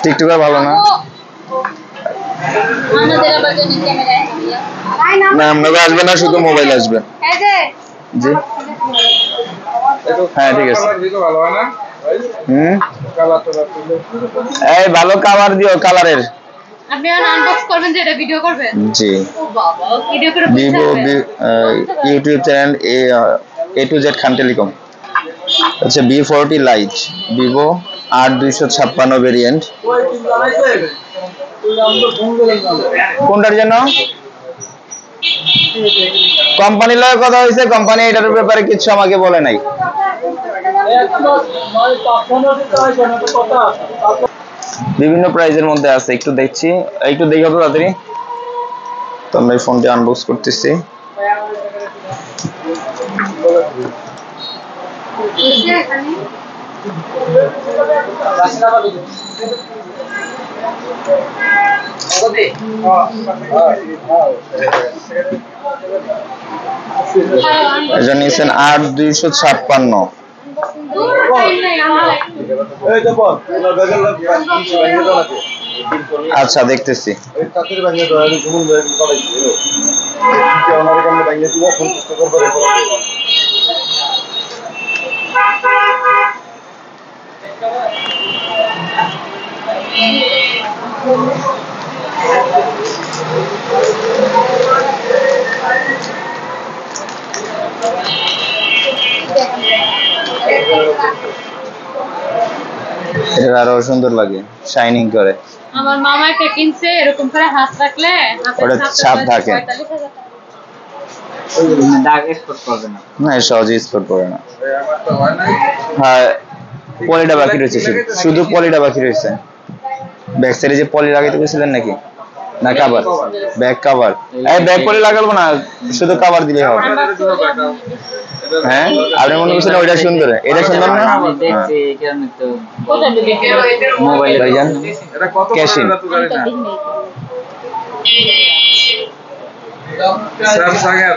TikToker ভালো না? না আপনাকে আসবে না, শুধু মোবাইল আসবে। জি হ্যাঁ ঠিক আছে। এই ভালো কালার দিও, কালারের। আপনি আনবক্স করবেন যে এটা ভিডিও করবেন? জি। ও বাবা, ভিডিও করে Vivo YouTube channel A to Z Khan telecom. আচ্ছা B40 লাইট, ভিভো 8256 ভেরিয়েন্ট। কোনটার জন্য? কোম্পানির লগে কথা হয়েছে, কোম্পানি এটার ব্যাপারে কিছু আমাকে বলে নাই। বিভিন্ন প্রাইজের মধ্যে আছে, একটু দেখছি, একটু দেখো তো তাড়াতাড়ি। তো আমরা এই ফোনটি আনবক্স করতেছি। এটা নিয়েছেন 8256। আচ্ছা দেখতেছি। এটা আরো সুন্দর লাগে, শাইনিং করে। আমার মামা একটা কিনছে, এরকম করে হাত রাখলে ওটা ছাপ থাকে। দাগ স্পট করবে না। না সহজে স্পট করে না। হ্যাঁ পলিটা বাকি রয়েছে, শুধু পলিটা বাকি রয়েছে। ব্যাক সাইডে যে পলি লাগাইতে গেছিলেন নাকি? না কাভার, ব্যাক কাভার। এই ব্যাক পলি লাগাবো না, শুধু কাভার দিলেই হবে। হ্যাঁ আপনি মনে করছেন ওইটা সুন্দর, এটা সুন্দর না? আমি দেখছি এখানে তো মোবাইল ভাইজান এটা কত ক্যাশিং। স্যামসাং এর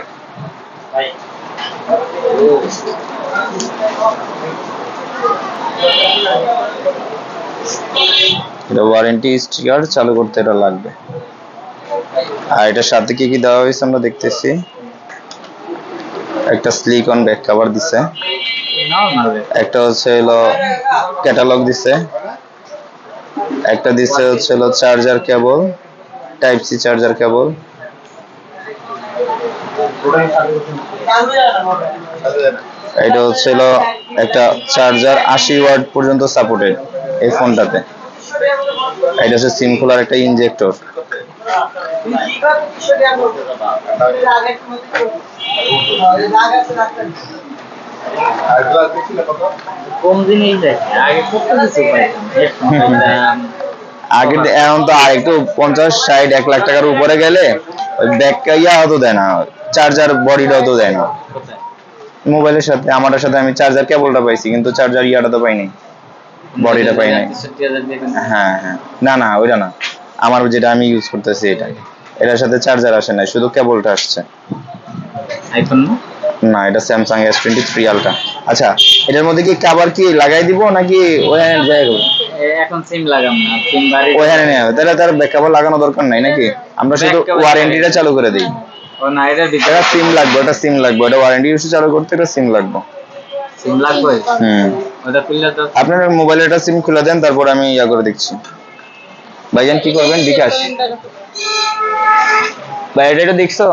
এটা ওয়ারেন্টি স্টিকার, চালু করতে এটা লাগবে। আর এটার সাথে কি কি দেওয়া হয়েছে আমরা দেখতেছি। একটা সিলিকন ব্যাক কভার দিছে, একটা হচ্ছে হলো ক্যাটালগ দিছে, একটা দিছে হচ্ছে হলো charger cable, type C charger cable. এটা হচ্ছে হলো একটা চার্জার 80 ওয়াট পর্যন্ত সাপোর্টেড এই ফোনটাতে। এটা হচ্ছে সিম খোলার একটা ইনজেক্টর। কম জিনিস দেখে আগে কত কিছু পাইতাম। আগে এখন তো একটু 50 60 1 লাখ টাকার উপরে গেলে ওই ব্যাক ইয়া হতো দেয় না, চার্জার বডিটাও তো দেয় না মোবাইলের সাথে। আমার সাথে আমি চার্জার কেবলটা পাইছি, কিন্তু চার্জার ইয়াটা তো পাইনি, বডিটা পাই নাই। হ্যাঁ হ্যাঁ না না ওইটা না, আমার যেটা আমি ইউজ করতেছি এটা, এটার সাথে চার্জার আসে না, শুধু কেবলটা আসছে। আইফোন না এটা স্যামসাং S23 আলট্রা। আচ্ছা এটার মধ্যে কি কভার কি লাগাই দিব নাকি ওখানে যাই করব? এখন সিম লাগাম না, সিম বাড়ি ওখানে নেই, তাহলে তার ব্যাক কভার লাগানো দরকার নাই নাকি? আমরা শুধু ওয়ারেন্টিটা চালু করে দেই। ও না এটার ভিতরে এটা সিম লাগবে, ওটা সিম লাগবে, ওটা ওয়ারেন্টি ইউজ চালু করতে এটা সিম লাগবে। সিম লাগবে? ওটা খুললে তো আপনার মোবাইলে একটা সিম খুলে দেন, তারপর আমি ইয়া করে দেখছি। ভাইজান কি করবেন? বিকাশ ভাই এটা দেখছো?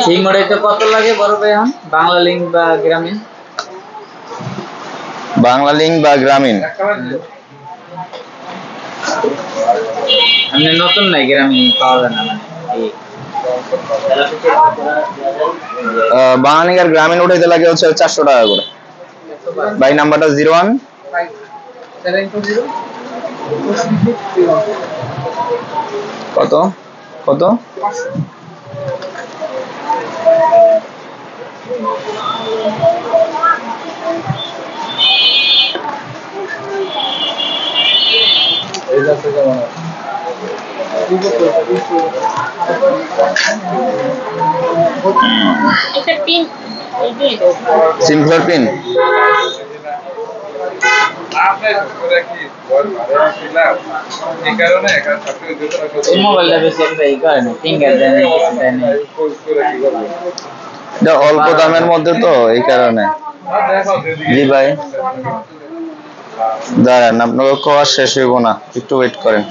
সিম ওটাতে কত লাগে বড় ভাই? এখন বাংলা লিংক বা গ্রামীণ? বাংলা লিংক বা গ্রামীণ? আপনি নতুন নাই, গ্রামীণ পাওয়া যায় না মানে বাংলা লিংক আর গ্রামীণ উঠাইতে লাগে হচ্ছে 400 টাকা করে। ভাই নাম্বারটা 01 কত কত এটা পিন, সিম ফ্লোর পিন আপনার করে কি বল ভাড়া ছিলাম এই কারণে একা ছাত্র দিতে এই মোবাইলটা বেশি একটা ই করে না ফিঙ্গার দেয় না কিছু দেয় না পোস্ট করে কি করবে এটা অল্প দামের মধ্যে তো এই কারণে। জি ভাই দাঁড়ান, আপনাকে খাওয়া শেষ হইব না, একটু ওয়েট করেন।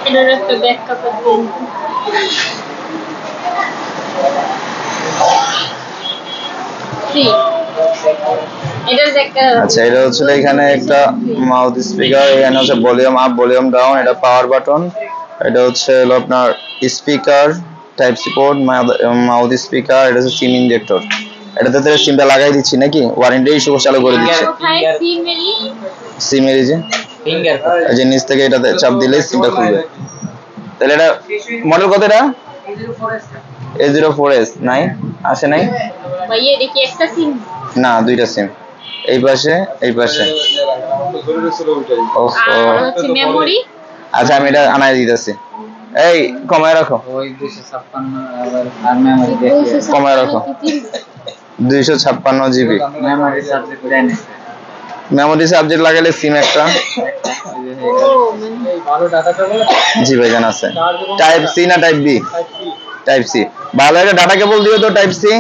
এটার একটা ব্যাকআপ আছে। জি এটার ব্যাকআপ। আচ্ছা, এটা হচ্ছে এখানে একটা মাউথ স্পিকার, এখানে হচ্ছে ভলিউম আপ ভলিউম ডাউন, এটা পাওয়ার বাটন, এটা হচ্ছে হলো আপনার speaker type C port, mouth speaker, এটা হচ্ছে সিম ইনজেক্টর। এটাতে তো সিমটা লাগাই দিচ্ছি নাকি, ওয়ারেন্টি ইস্যু চালু করে দিচ্ছে। কোথায় সিমেরি? সিমের যে ফিঙ্গার এই যে নিচ থেকে এটাতে চাপ দিলেই সিমটা খুলবে। তাহলে এটা মডেল কত? এটা A04S নাই, আসে নাই? ভাইয়া এটা কি একটা সিম? না, দুইটা সিম, এই পাশে এই পাশে। আর হচ্ছে মেমরি। আচ্ছা, আমি এটা আনাই দিতেছি। এই কমায় রাখো, ওই 256 আবার আর মেমরি দেখে কমায় রাখো। 256 জিবি মেমরি সাবজেক্ট দেয় না মেমোরি সাবজেক্ট লাগালে সিম একটা। ভালো ডাটাটা বলে জি ভাইজান আছে। টাইপ সি না টাইপ বি? Type C. ভালো একটা ডাটা কেবল দিও তো, টাইপ সি।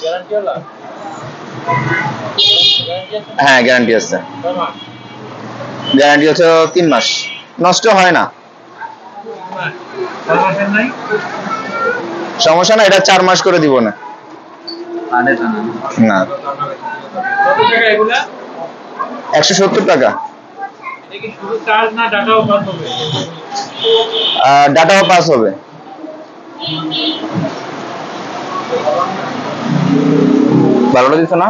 গ্যারান্টি হলো হ্যাঁ গ্যারান্টি আছে, গ্যারান্টি হচ্ছে 3 মাস, নষ্ট হয় না, সমস্যা না। এটা 4 মাস করে দিব না। পারে তো না না, কত টাকা এগুলা 170 টাকা। এটা কি শুধু চার্জ না ডাটাও পাস হবে? ডাটাও পাস হবে। ভালোটা দিচ্ছ না?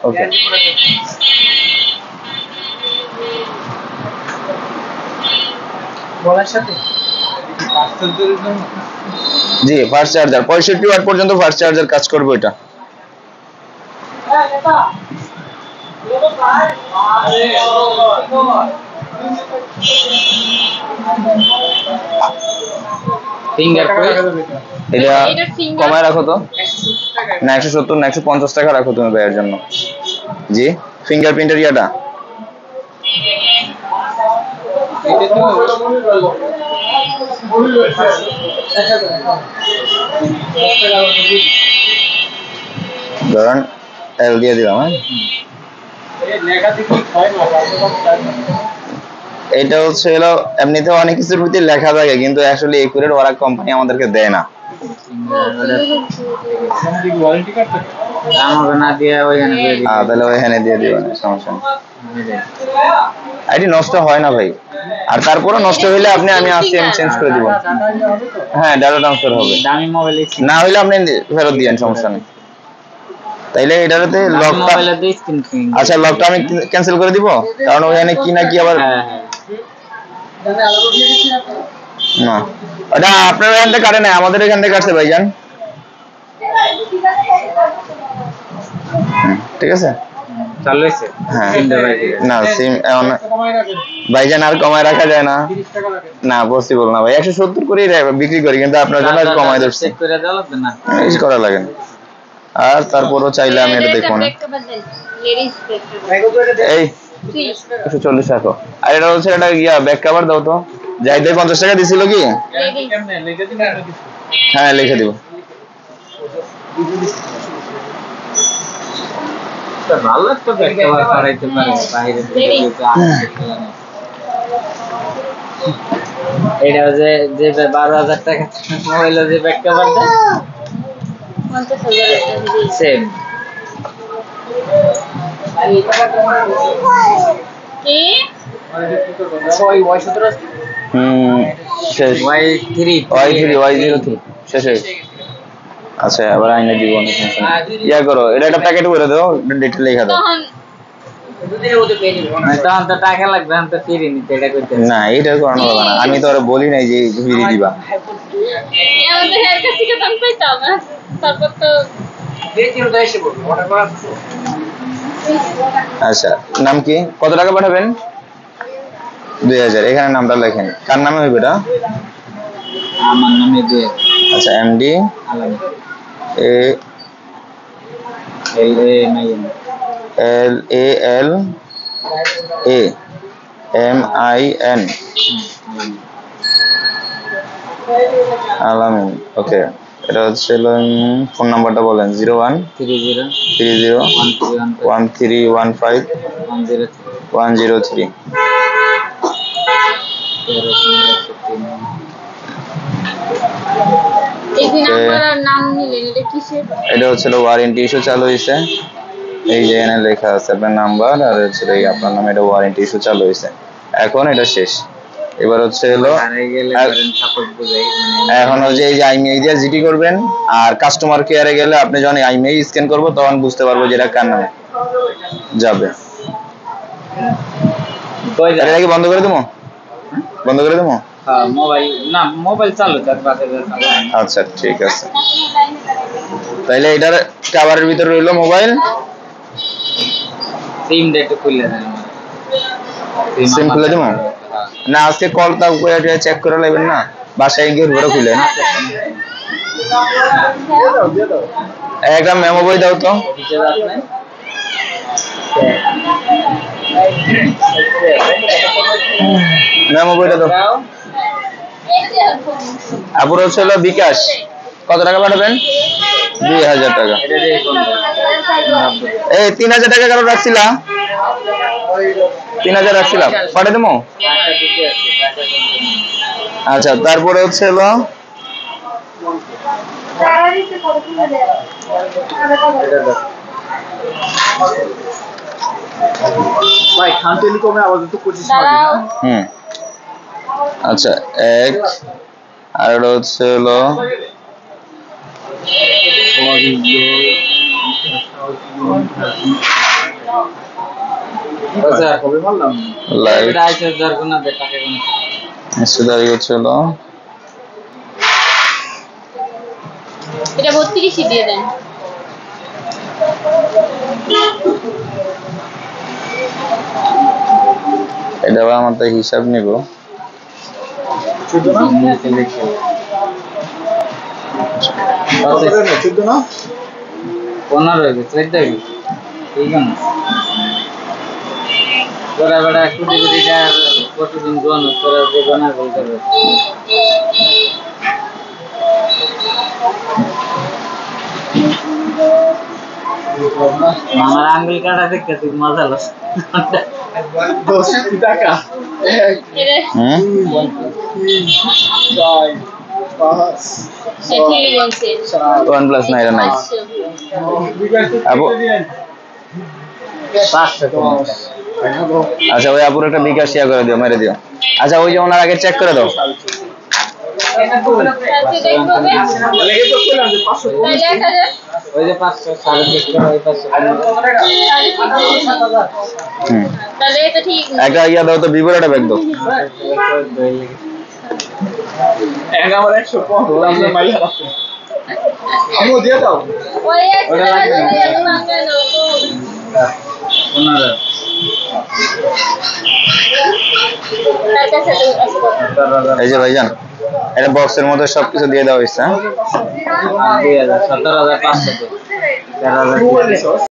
ওকে। বলার সাথে জি, ফাস্ট চার্জার 65 ওয়াট পর্যন্ত ফাস্ট চার্জার কাজ করবে এটা। ফিঙ্গার এটা এটার finger- কমায় রাখো তো। না 170 না 150 টাকা রাখো তুমি ভাইয়ের জন্য। জি, ফিঙ্গারপ্রিন্টের ইয়াটা। ধরেন এল দিয়ে দিলাম। হ্যাঁ, এটা হচ্ছে এলো এমনিতে অনেক কিছুর ভিতরে লেখা থাকে, কিন্তু আসলে একুরেট ওরা কোম্পানি আমাদেরকে দেয় না। আমাকে না দিয়ে ওইখানে দিয়ে দিই তাহলে ওইখানে দিয়ে দিবেন, সমস্যা নেই। আইডি নষ্ট হয় না ভাই, আর তারপরে নষ্ট হইলে আপনি আমি আসছি, আমি চেঞ্জ করে দিব। হ্যাঁ, ডাটা ট্রান্সফার হবে, দামি মোবাইল না হইলে আপনি ফেরত দিয়েন, সমস্যা নেই। তাইলে এটাতে লকটা, মোবাইলের দুই স্ক্রিন ফিঙ্গার আচ্ছা লকটা আমি ক্যান্সেল করে দিব, কারণ ওখানে কি না কি আবার হ্যাঁ হ্যাঁ না, ওটা আপনার এখান থেকে কাটে না, আমাদের এখান থেকে কাটছে ভাইজান। ঠিক আছে, চালু হয়েছে হ্যাঁ। তিনটা বাইরে না সিম ভাইজান আর কমায় রাখা যায় না, না পসিবল না ভাই। 170 করে বিক্রি করি, কিন্তু আপনার জন্য আর কমায় দিচ্ছি, চেক করে দেওয়া লাগবে না ইউজ করা লাগে না। আর তারপরও চাইলে আমি এটা দেখবো না। Ladies backup. এই 140 রাখো। আর এটা হচ্ছে এটা ইয়া ব্যাক কভার দাও তো, যাই দেয় 50 টাকা দিছিল কি? হ্যাঁ লিখে দিব। ভালো একটা ব্যাক কভার করাইতে পারে বাইরে থেকে যেতে এটা যে যে 12,000 টাকা মোবাইল যে ব্যাক কভার দেয় 50,000 সেম কি? শেষ। Y3 Y03 শেষ হয়েছে। আচ্ছা আবার আইনে দিব না, সমস্যা নেই। ইয়া করো, এটা একটা প্যাকেট করে দাও, ডিটেইল লেখা দাও। তখন তখন তো টাকা লাগবে, আমি তো ফিরে নিতে এটা করতে না এটা করানো হবে না, আমি তো আর বলি নাই যে ফিরে দিবা। আমাদের এর কাছে থেকে দাম পাইতাম না। তারপর তো আচ্ছা, নাম কি, কত টাকা পাঠাবেন? 2000। এখানে নামটা লেখেন, কার নামে হইবে এটা? আমার নামে দিয়ে আচ্ছা, এমডি আলাদা এ এই এই নাই LALAMIN আলামিন। ওকে, এটা হচ্ছে ফোন নাম্বারটা বলেন। 01301315103103। এই যে নাম্বার নাম নিলেন এটা কিসের? এটা হচ্ছে ওয়ারেন্টি ইস্যু চালু হয়েছে। এই যে এখানে লেখা আছে আপনার নাম্বার আর হচ্ছে এই আপনার নামে, এটা ওয়ারেন্টি ইস্যু চালু হয়েছে। এখন এটা শেষ। এবার হচ্ছে এখন হচ্ছে এই যে আইমেই দিয়ে জিটি করবেন, আর কাস্টমার কেয়ারে গেলে আপনি যখন আইমেই স্ক্যান করবো তখন বুঝতে পারবো যে এটা কার নামে যাবে। এটা কি বন্ধ করে দেবো? বন্ধ করে দেবো? মোবাইল চালু। আচ্ছা ঠিক আছে, তাইলে এটার কভারের ভিতরে রইলো মোবাইল। সিম ডেটা খুলে দেন। সিম খুলে দেবো না? আজকে কলটা চেক করে নেবেন না, বাসায় গিয়ে ঘুরে খুলে একটা মেমো বই দাও তো। মেমো বইটা দাও। আপুর হচ্ছে বিকাশ, কত টাকা পাঠাবেন? 2000 টাকা। এই 3000 টাকা কারো রাখছিলাম, 3000 রাখছিলাম, পাঠিয়ে দেবো। আচ্ছা, তারপরে হচ্ছে ভাই খান টেলিকমে আপাতত 25 আচ্ছা এক, আর এটা হচ্ছে লাইট হচ্ছে এটা 32 দিয়ে দেন। এটা আমার তো হিসাব নিব। 15 তোরা বেটা কোটি কোটি টাকার প্রতিদিন জন তোরা যে গনা বলতে পারবে। আমার আঙ্গুল কাটা দেখতে তুই মজা লাস। 10 টাকা। 1 এটা 2 3 4 ঠিকই বলছে। 1+ না, এটা নাই। আপু 500 আচ্ছা, ওই আপুর একটা বিকাশ শেয়ার করে দিও, মেরে দিও। আচ্ছা, ওই যে ওনার আগে চেক করে দাও। ওই যে 500 550 ওই 500 তাহলে এটা ঠিক না। একটা ইয়া দাও তো, ভিভোর একটা ব্যাগ দাও। এক আমার 150 আমরা মাইয়া আছে। আমু দিয়ে দাও। ওই একটা দিয়ে তো মাংস নাও। 15 এই যে ভাইজান, এটা বক্সের মধ্যে সবকিছু দিয়ে দেওয়া হয়েছে। 2000 17,500 13,000